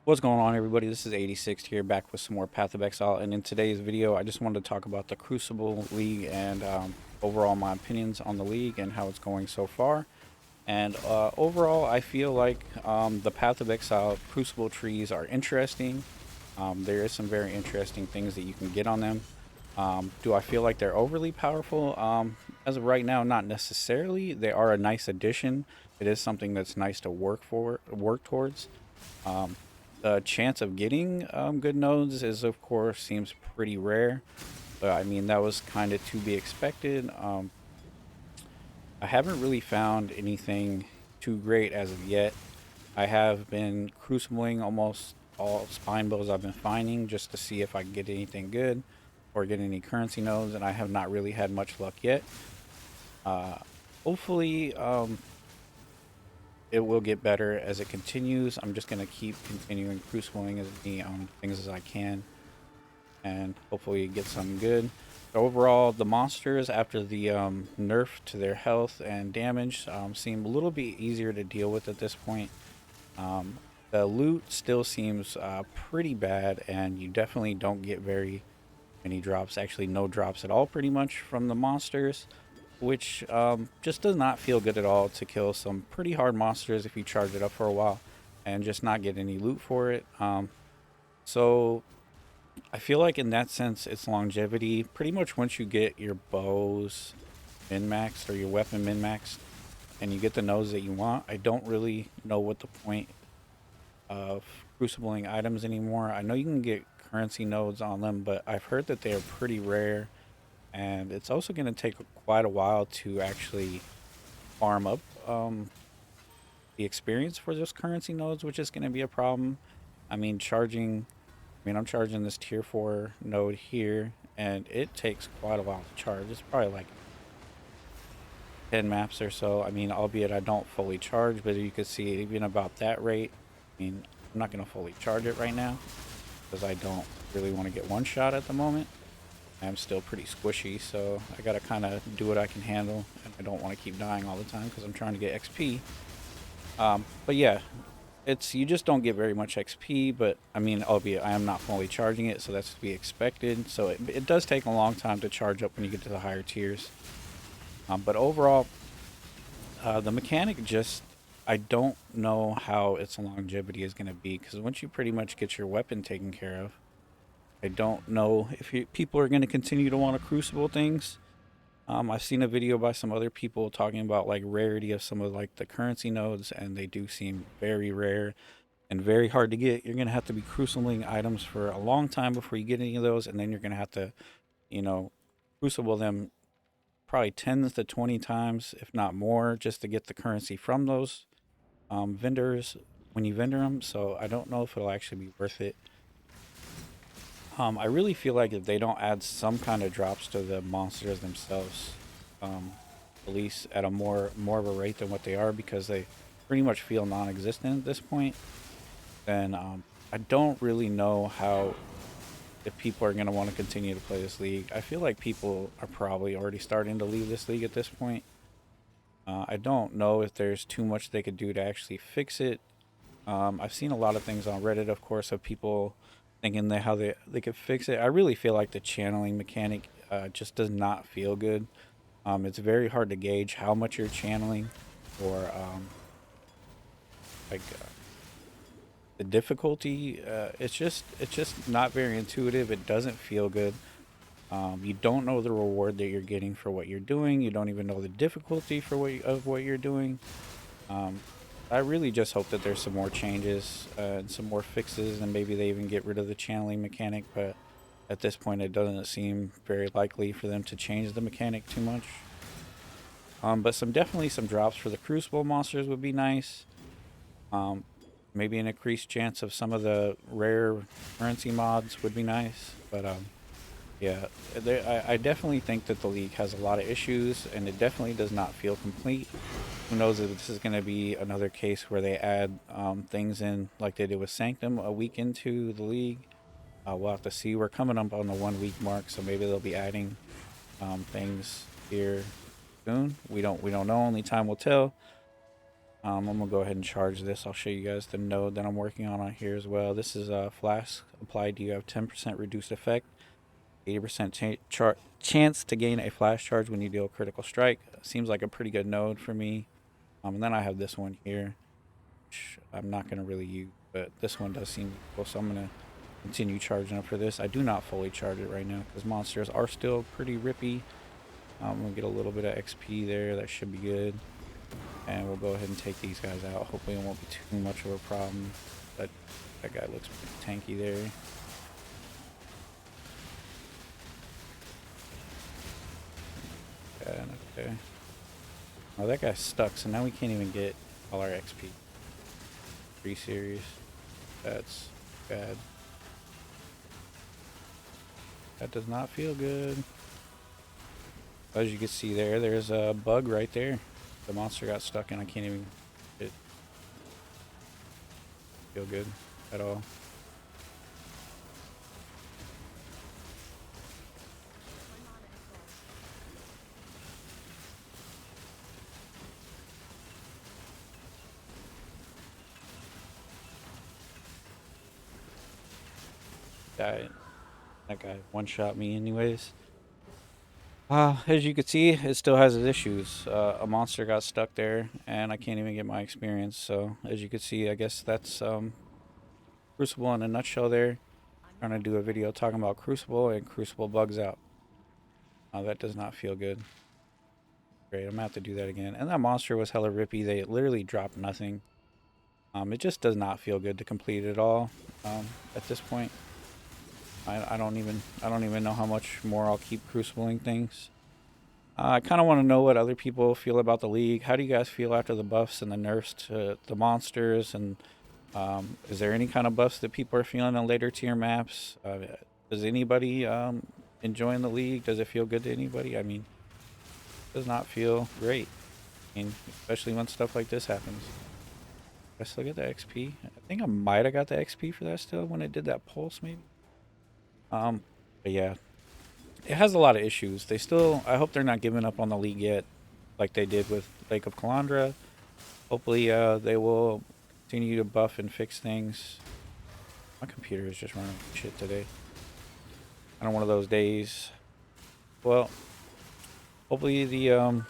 What's going on, everybody? This is 86 here, back with some more Path of Exile, and in today's video I just wanted to talk about the Crucible League and overall my opinions on the league and how it's going so far. And overall I feel like the Path of Exile Crucible trees are interesting. There is some very interesting things that you can get on them. Do I feel like they're overly powerful? As of right now, not necessarily. They are a nice addition. It is something that's nice to work towards. Um, the chance of getting good nodes is, of course, seems pretty rare. But I mean, that was kind of to be expected. I haven't really found anything too great as of yet. I have been crucibling almost all spine builds I've been finding just to see if I can get anything good or get any currency nodes, and I have not really had much luck yet. Uh, Hopefully, it will get better as it continues. I'm just going to keep continuing crucibling as many things as I can and hopefully get some good. Overall, the monsters, after the nerf to their health and damage, seem a little bit easier to deal with at this point. Um, the loot still seems pretty bad, and you definitely don't get very many drops. Actually, no drops at all, pretty much, from the monsters, which just does not feel good at all to kill some pretty hard monsters if you charge it up for a while and just not get any loot for it. So I feel like in that sense, it's longevity. Pretty much once you get your bows min-maxed or your weapon min-maxed and you get the nodes that you want, I don't really know what the point of crucibling items anymore. I know you can get currency nodes on them, but I've heard that they are pretty rare, and it's also going to take quite a while to actually farm up the experience for those currency nodes, which is going to be a problem. I mean, I'm charging this tier 4 node here, and it takes quite a while to charge. It's probably like 10 maps or so. I mean, albeit I don't fully charge, but you can see even about that rate. I mean, I'm not going to fully charge it right now because I don't really want to get one shot at the moment. I'm still pretty squishy, so I gotta kind of do what I can handle, and I don't want to keep dying all the time because I'm trying to get XP. But yeah, you just don't get very much XP, but I mean, albeit I am not fully charging it, so that's to be expected. So it does take a long time to charge up when you get to the higher tiers. But overall, the mechanic just, I don't know how its longevity is going to be, because once you pretty much get your weapon taken care of, I don't know if people are going to continue to want to crucible things. I've seen a video by some other people talking about like rarity of some of like the currency nodes, and they do seem very rare and very hard to get. You're gonna have to be crucibling items for a long time before you get any of those, and then you're gonna have to, you know, crucible them probably 10 to 20 times, if not more, just to get the currency from those vendors when you vendor them. So I don't know if it'll actually be worth it. I really feel like if they don't add some kind of drops to the monsters themselves, um, at least at a more of a rate than what they are, because they pretty much feel non-existent at this point, then I don't really know how, if people are going to want to continue to play this league. I feel like people are probably already starting to leave this league at this point. I don't know if there's too much they could do to actually fix it. I've seen a lot of things on Reddit, of course, of people thinking that how they could fix it. I really feel like the channeling mechanic just does not feel good. It's very hard to gauge how much you're channeling, or like the difficulty. It's just not very intuitive. It doesn't feel good. You don't know the reward that you're getting for what you're doing. You don't even know the difficulty for what you're doing. Um, I really just hope that there's some more changes and some more fixes, and maybe they even get rid of the channeling mechanic. But at this point, it doesn't seem very likely for them to change the mechanic too much. But definitely some drops for the Crucible monsters would be nice. Um, Maybe an increased chance of some of the rare currency mods would be nice. But yeah, I definitely think that the league has a lot of issues, and it definitely does not feel complete. Who knows if this is going to be another case where they add things in like they did with Sanctum a week into the league. We'll have to see. We're coming up on the 1 week mark, so maybe they'll be adding things here soon. We don't know. Only time will tell. I'm gonna go ahead and charge this. I'll show you guys the node that I'm working on here as well. This is a flask applied. You have 10% reduced effect, 80% chance to gain a flash charge when you deal a critical strike. Seems like a pretty good node for me. And then I have this one here, which I'm not gonna really use, but this one does seem cool, so I'm gonna continue charging up for this. I do not fully charge it right now because monsters are still pretty rippy. I'm gonna get a little bit of XP there. That should be good. And we'll go ahead and take these guys out. Hopefully it won't be too much of a problem. But that guy looks pretty tanky there. Okay. Oh, that guy's stuck, so now we can't even get all our XP. Pretty serious. That's bad. That does not feel good. As you can see there, there's a bug right there. The monster got stuck and I can't even feel good at all. That guy one-shot me anyways. As you can see, it still has its issues. A monster got stuck there, and I can't even get my experience. So, as you can see, I guess that's Crucible in a nutshell there. I'm trying to do a video talking about Crucible, and Crucible bugs out. That does not feel good. Great, I'm gonna have to do that again. And that monster was hella rippy. They literally dropped nothing. It just does not feel good to complete it all. At this point. I don't even know how much more I'll keep crucibling things. I kind of want to know what other people feel about the league. How do you guys feel after the buffs and the nerfs to the monsters? And is there any kind of buffs that people are feeling on later tier maps? Does anybody enjoying the league? Does it feel good to anybody? I mean, it does not feel great. I mean, especially when stuff like this happens. Let's look at the XP. I think I might have got the XP for that still when it did that pulse, maybe. But yeah, it has a lot of issues. They still, I hope they're not giving up on the league yet, like they did with Lake of Calandra. Hopefully, they will continue to buff and fix things. My computer is just running shit today. Kind of one of those days. Well, hopefully the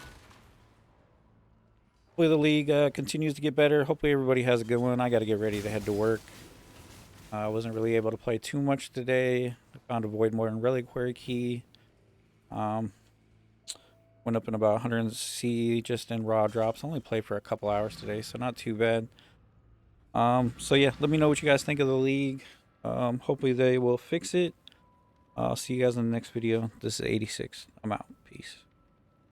league continues to get better. Hopefully everybody has a good one. I got to get ready to head to work. I wasn't really able to play too much today. I found a Void Morton Reliquary Key. Went up in about 100 C just in raw drops. Only played for a couple hours today, so not too bad. So yeah, let me know what you guys think of the league. Hopefully they will fix it. I'll see you guys in the next video. This is 86. I'm out. Peace.